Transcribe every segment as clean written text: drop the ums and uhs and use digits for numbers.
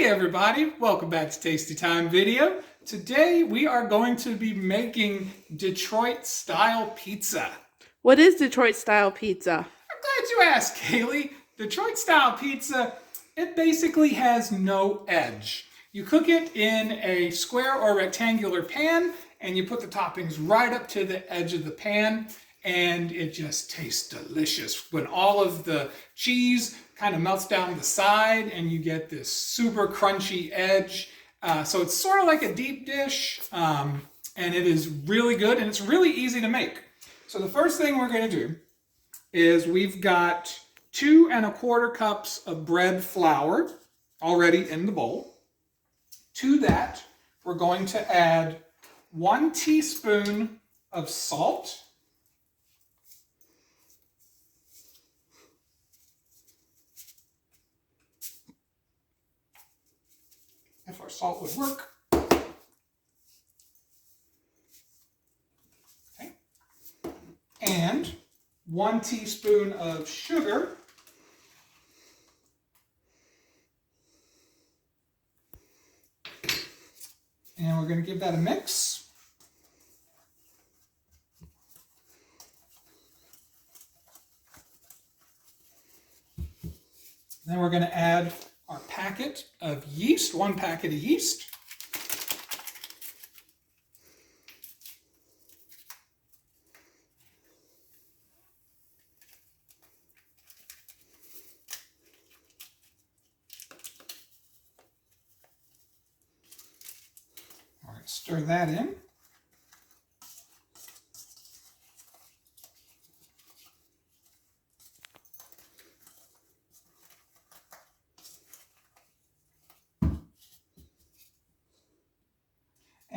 everybody, welcome back to Tasty Time Video. Today we are going to be making Detroit style pizza. What is Detroit style pizza? I'm glad you asked, Kaylee. Detroit style pizza, it basically has no edge. You cook it in a square or rectangular pan and you put the toppings right up to the edge of the pan and it just tastes delicious when all of the cheese kind of melts down the side and you get this super crunchy edge. So it's sort of like a deep dish and it is really good and it's really easy to make. So the first thing we're going to do is we've got 2 1/4 cups of bread flour already in the bowl. To that, we're going to add 1 teaspoon of salt. If our salt would work. Okay. And 1 teaspoon of sugar. And we're going to give that a mix. Then we're going to add our packet of yeast, 1 packet of yeast. All right, stir that in.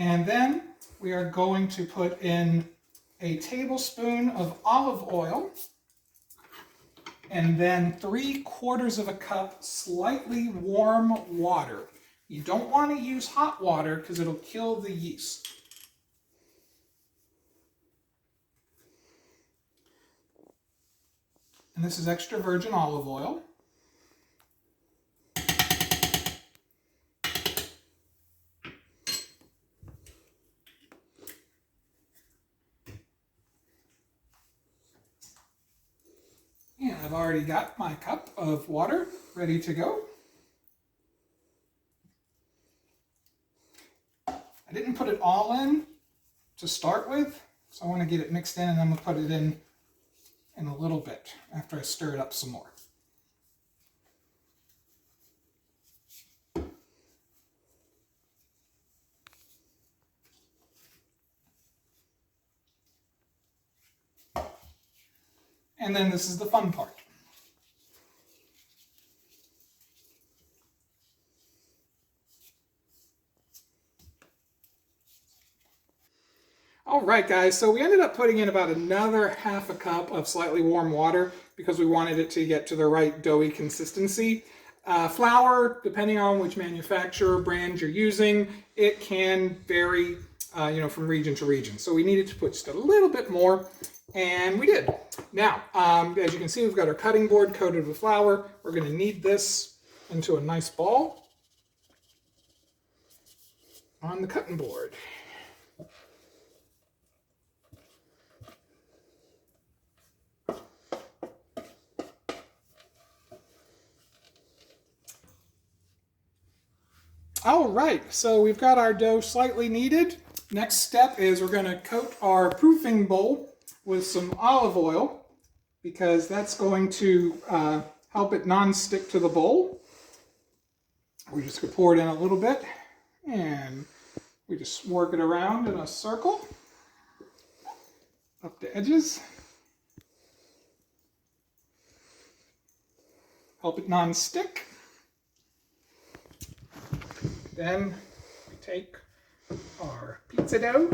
And then we are going to put in a tablespoon of olive oil and then 3/4 cup slightly warm water. You don't want to use hot water because it'll kill the yeast. And this is extra virgin olive oil. And I've already got my cup of water ready to go. I didn't put it all in to start with, so I want to get it mixed in and I'm going to put it in a little bit after I stir it up some more. And then this is the fun part. All right, guys, so we ended up putting in about another 1/2 cup of slightly warm water because we wanted it to get to the right doughy consistency. Flour, depending on which manufacturer brand you're using, it can vary from region to region. So we needed to put just a little bit more, and we did. Now, as you can see, we've got our cutting board coated with flour. We're going to knead this into a nice ball on the cutting board. All right, so we've got our dough slightly kneaded. Next step is we're going to coat our proofing bowl with some olive oil because that's going to help it non-stick to the bowl. We're just going to pour it in a little bit and we just work it around in a circle up the edges. Help it non-stick. Then we take our pizza dough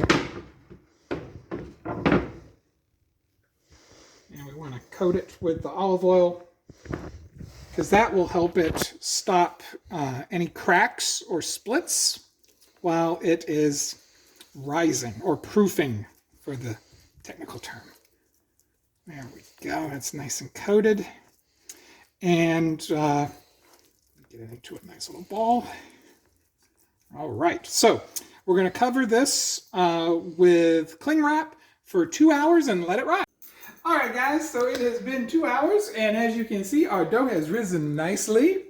and we want to coat it with the olive oil because that will help it stop any cracks or splits while it is rising, or proofing for the technical term. There we go, that's nice and coated. And give Get it into a nice little ball. All right, so we're going to cover this with cling wrap for 2 hours and let it ride. All right, guys, so it has been 2 hours, and as you can see, our dough has risen nicely.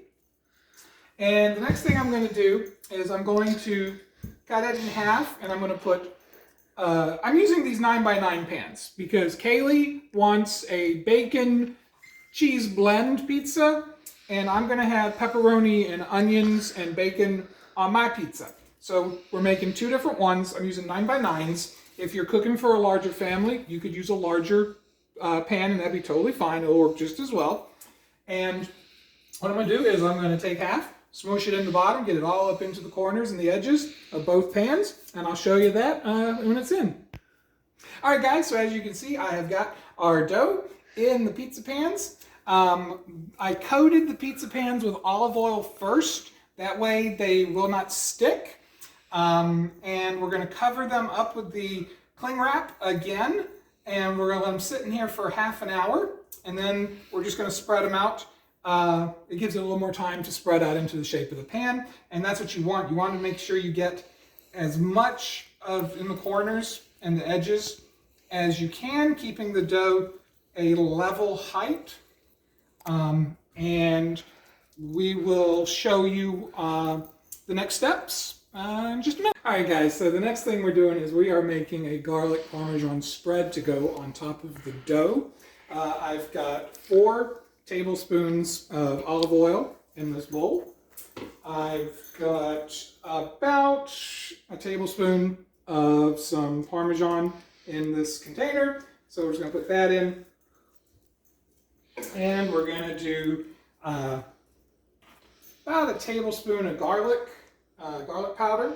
And the next thing I'm going to do is I'm going to cut it in half, and I'm going to put, I'm using these 9x9 pans because Kaylee wants a bacon cheese blend pizza, and I'm going to have pepperoni and onions and bacon on my pizza. So we're making 2 different ones. I'm using 9x9s. If you're cooking for a larger family, you could use a larger pan, and that'd be totally fine. It'll work just as well. And what I'm going to do is I'm going to take half, smoosh it in the bottom, get it all up into the corners and the edges of both pans, and I'll show you that when it's in. All right, guys, so as you can see, I have got our dough in the pizza pans. I coated the pizza pans with olive oil first. That way they will not stick. And we're going to cover them up with the cling wrap again. And we're going to let them sit in here for half an hour. And then we're just going to spread them out. It gives it a little more time to spread out into the shape of the pan. And that's what you want. You want to make sure you get as much of in the corners and the edges as you can, keeping the dough a level height. And we will show you the next steps in just a minute. All right, guys, so the next thing we're doing is we are making a garlic parmesan spread to go on top of the dough. I've got 4 tablespoons of olive oil in this bowl. I've got about a tablespoon of some Parmesan in this container. So we're just going to put that in. And we're going to do about a tablespoon of garlic powder.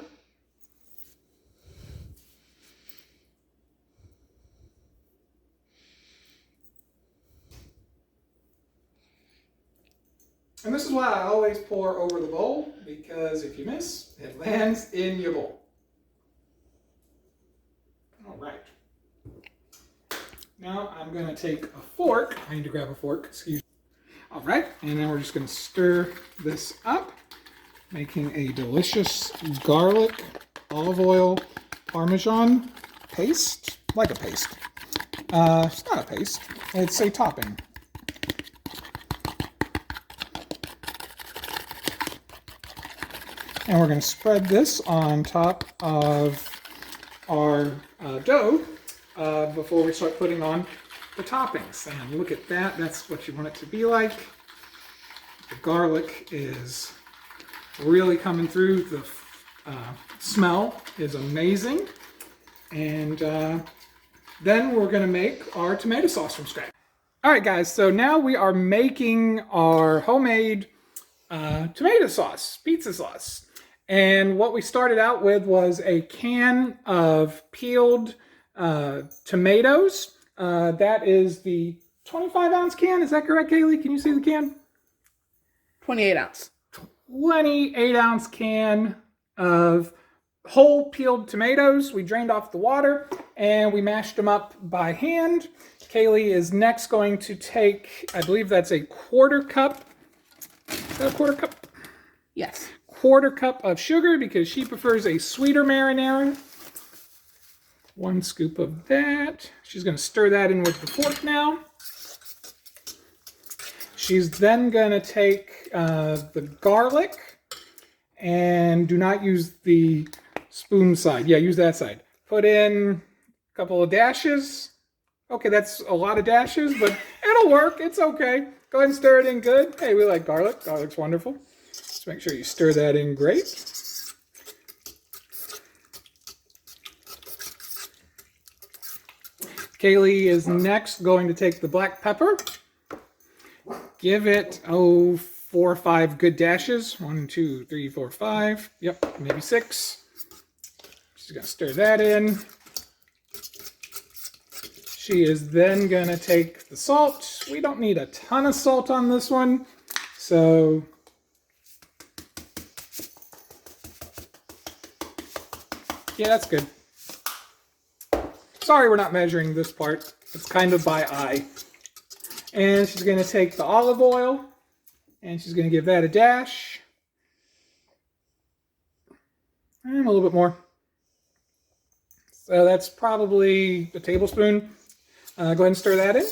And this is why I always pour over the bowl, because if you miss, it lands in your bowl. All right. Now I'm going to take a fork. I need to grab a fork, excuse me. All right, and then we're just going to stir this up, making a delicious garlic, olive oil, Parmesan paste, like a paste. It's not a paste, it's a topping. And we're going to spread this on top of our dough before we start putting on the toppings. And look at that. That's what you want it to be like. The garlic is really coming through. The smell is amazing. And then we're going to make our tomato sauce from scratch. All right, guys. So now we are making our homemade tomato sauce, pizza sauce. And what we started out with was a can of peeled tomatoes. That is the 25-ounce can. Is that correct, Kaylee? Can you see the can? 28 ounce. 28-ounce can of whole peeled tomatoes. We drained off the water and we mashed them up by hand. Kaylee is next going to take, I believe that's a quarter cup. Is that a quarter cup? Yes. Quarter cup of sugar because she prefers a sweeter marinara. 1 scoop of that. She's going to stir that in with the fork now. She's then going to take the garlic, and do not use the spoon side. Yeah, use that side. Put in a couple of dashes. Okay, that's a lot of dashes, but it'll work. It's okay. Go ahead and stir it in good. Hey, we like garlic. Garlic's wonderful. Just make sure you stir that in great. Kaylee is next going to take the black pepper. Give it, 4 or 5 good dashes. 1, 2, 3, 4, 5. Yep, maybe 6. She's going to stir that in. She is then going to take the salt. We don't need a ton of salt on this one. So yeah, that's good. Sorry we're not measuring this part. It's kind of by eye. And she's going to take the olive oil, and she's going to give that a dash. And a little bit more. So that's probably a tablespoon. Go ahead and stir that in.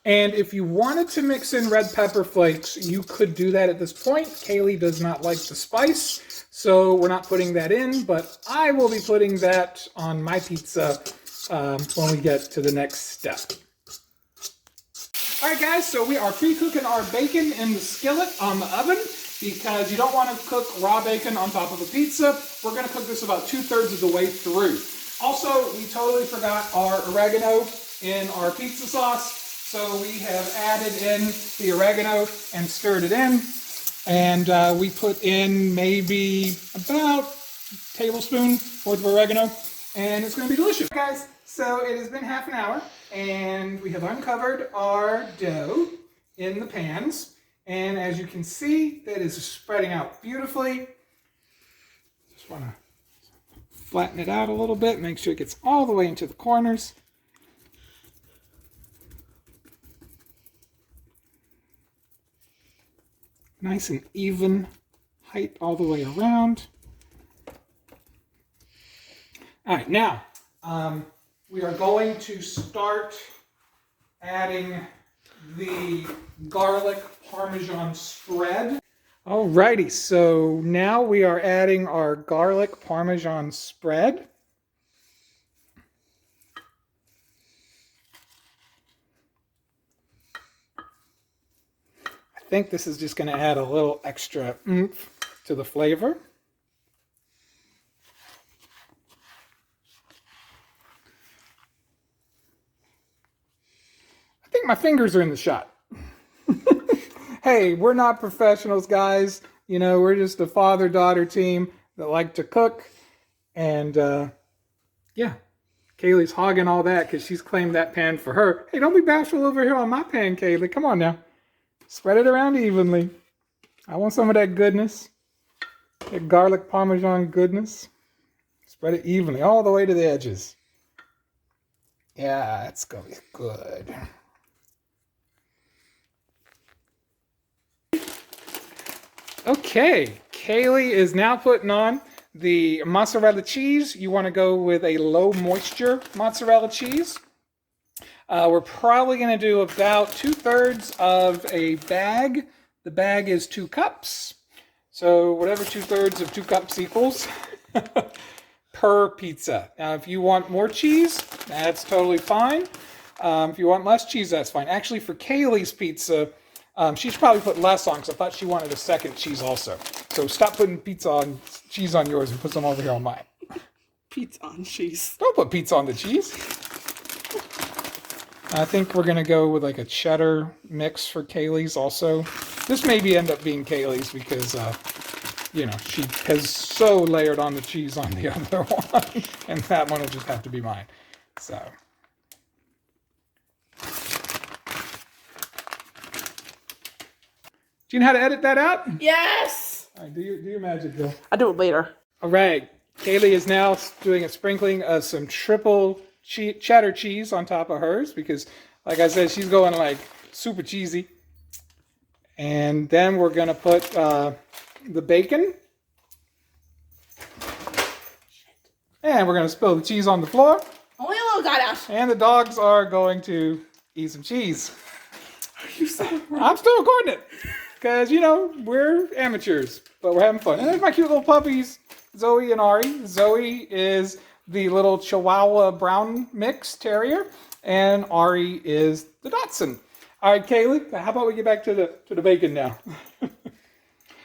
And if you wanted to mix in red pepper flakes, you could do that at this point. Kaylee does not like the spice, so we're not putting that in, but I will be putting that on my pizza when we get to the next step. All right, guys, so we are pre-cooking our bacon in the skillet on the oven because you don't want to cook raw bacon on top of a pizza. We're going to cook this about 2/3 of the way through. Also, we totally forgot our oregano in our pizza sauce. So we have added in the oregano and stirred it in. And we put in maybe about a tablespoon worth of oregano. And it's going to be delicious. Guys, so it has been half an hour. And we have uncovered our dough in the pans. And as you can see, that is spreading out beautifully. Just want to flatten it out a little bit. Make sure it gets all the way into the corners. Nice and even height all the way around. All right, now we are going to start adding the garlic Parmesan spread. Alrighty, so now we are adding our garlic Parmesan spread. I think this is just going to add a little extra oomph to the flavor. I think my fingers are in the shot. Hey, we're not professionals, guys. You know, we're just a father-daughter team that like to cook. And, yeah, Kaylee's hogging all that because she's claimed that pan for her. Hey, don't be bashful over here on my pan, Kaylee. Come on now. Spread it around evenly. I want some of that goodness. That garlic Parmesan goodness. Spread it evenly, all the way to the edges. Yeah, it's going to be good. Okay, Kaylee is now putting on the mozzarella cheese. You want to go with a low moisture mozzarella cheese. We're probably going to do about 2/3 of a bag. The bag is 2 cups. So whatever 2/3 of 2 cups equals per pizza. Now, if you want more cheese, that's totally fine. If you want less cheese, that's fine. Actually, for Kaylee's pizza, she should probably put less on because I thought she wanted a second cheese also. So stop putting cheese on yours and put some over here on mine. Pizza on cheese. Don't put pizza on the cheese. I think we're going to go with like a cheddar mix for Kaylee's also. This maybe end up being Kaylee's because, you know, she has so layered on the cheese on the other one. And that one will just have to be mine. So. Do you know how to edit that out? Yes! All right, do your magic, Bill. I'll do it later. All right. Kaylee is now doing a sprinkling of some triple cheddar cheese on top of hers because, like I said, she's going like super cheesy. And then we're going to put the bacon. And we're going to spill the cheese on the floor. Only a little got out. And the dogs are going to eat some cheese. You so I'm still recording it. Because, you know, we're amateurs, but we're having fun. And there's my cute little puppies, Zoe and Ari. Zoe is the little Chihuahua brown mix terrier, and Ari is the Dachshund. All right, Kaylee, how about we get back to the bacon now?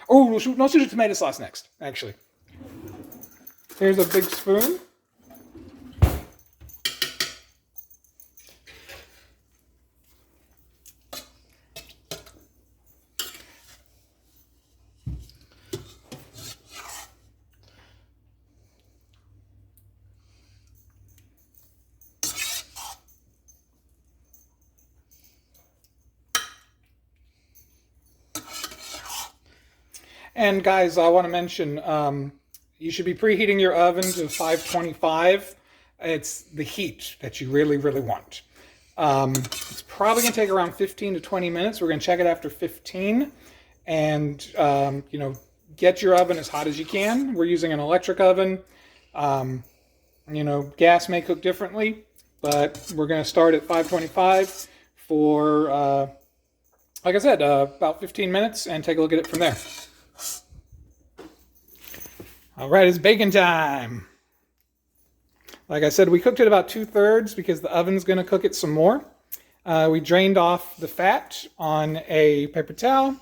Oh, let's do the tomato sauce next, actually. Here's a big spoon. And guys, I want to mention, you should be preheating your oven to 525. It's the heat that you really, really want. It's probably going to take around 15 to 20 minutes. We're going to check it after 15. And, you know, get your oven as hot as you can. We're using an electric oven. You know, gas may cook differently, but we're going to start at 525 for, like I said, about 15 minutes and take a look at it from there. All right, it's baking time. Like I said, we cooked it about 2/3 because the oven's going to cook it some more. We drained off the fat on a paper towel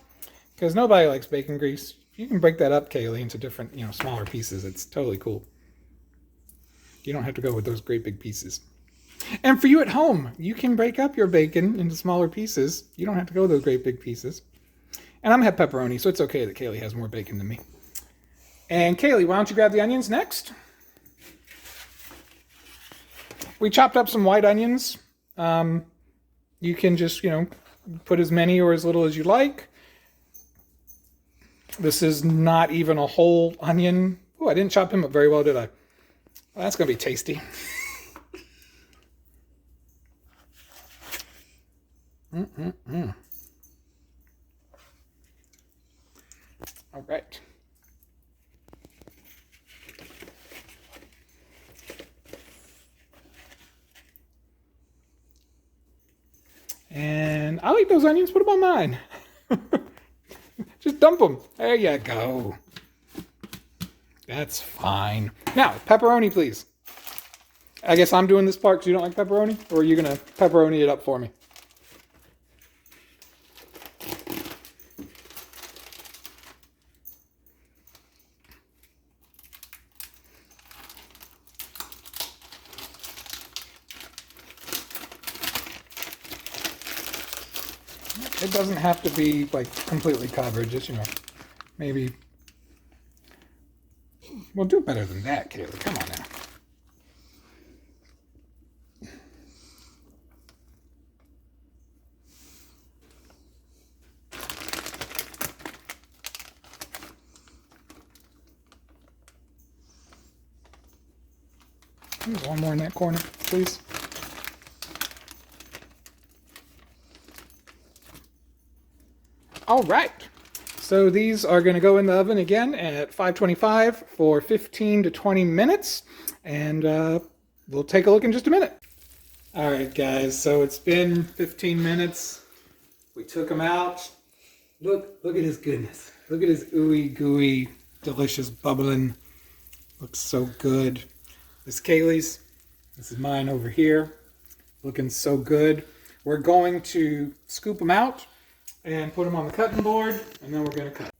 because nobody likes bacon grease. You can break that up, Kaylee, into different, you know, smaller pieces. It's totally cool. You don't have to go with those great big pieces. And for you at home, you can break up your bacon into smaller pieces. You don't have to go with those great big pieces. And I'm going to have pepperoni, so it's okay that Kaylee has more bacon than me. And Kaylee, why don't you grab the onions next? We chopped up some white onions. You can just, you know, put as many or as little as you like. This is not even a whole onion. Oh, I didn't chop him up very well, did I? Well, that's going to be tasty. All right. And I like those onions. Put them on mine. Just dump them. There you go. That's fine. Now, pepperoni, please. I guess I'm doing this part because you don't like pepperoni? Or are you going to pepperoni it up for me? It doesn't have to be like completely covered, just, you know, maybe. We'll do better than that, Kaylee. Come on now. One more in that corner, please. All right, so these are going to go in the oven again at 525 for 15 to 20 minutes, and we'll take a look in just a minute. All right, guys, so it's been 15 minutes. We took them out. Look at his goodness. Look at his ooey gooey, delicious bubbling. Looks so good. This is Kaylee's. This is mine over here. Looking so good. We're going to scoop them out and put them on the cutting board, and then we're going to cut.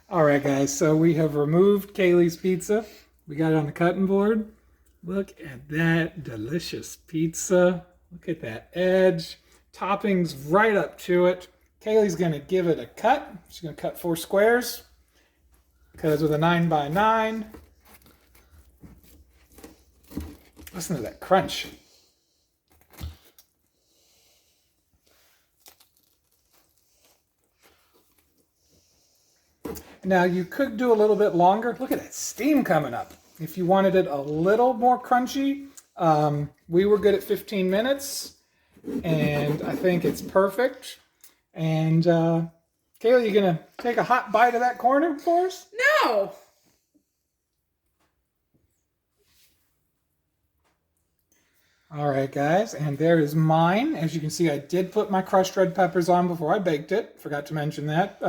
All right, guys, so we have removed Kaylee's pizza. We got it on the cutting board. Look at that delicious pizza. Look at that edge. Toppings right up to it. Kaylee's going to give it a cut. She's going to cut 4 squares. Because with a 9x9. Listen to that crunch. Now you could do a little bit longer. Look at that steam coming up. If you wanted it a little more crunchy, we were good at 15 minutes, and I think it's perfect. And Kaylee, you gonna take a hot bite of that corner for us? No. All right, guys, and there is mine. As you can see, I did put my crushed red peppers on before I baked it. Forgot to mention that.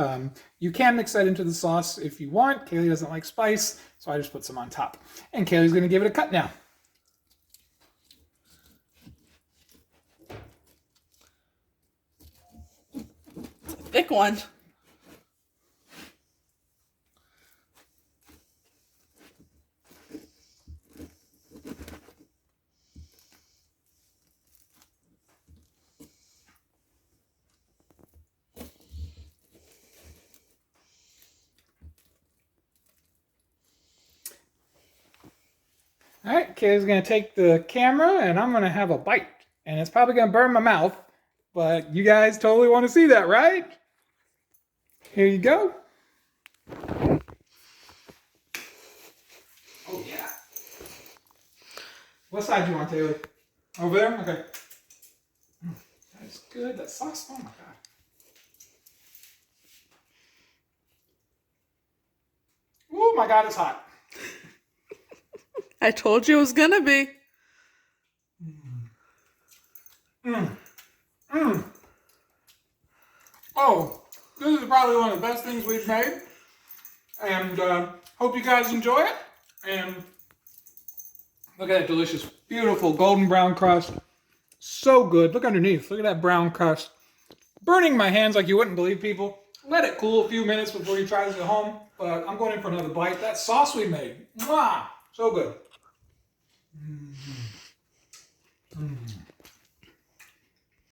You can mix that into the sauce if you want. Kaylee doesn't like spice, so I just put some on top. And Kaylee's going to give it a cut now. It's a thick one. All right, Kaylee's going to take the camera, and I'm going to have a bite. And it's probably going to burn my mouth, but you guys totally want to see that, right? Here you go. Oh, yeah. What side do you want, Taylor? Over there? Okay. That's good. That sauce, oh my God. my God, it's hot. I told you it was gonna be. Oh, this is probably one of the best things we've made. And hope you guys enjoy it. And look at that delicious, beautiful golden brown crust. So good. Look underneath. Look at that brown crust. Burning my hands like you wouldn't believe, people. Let it cool a few minutes before you try this at home. But I'm going in for another bite. That sauce we made. Mwah! So good.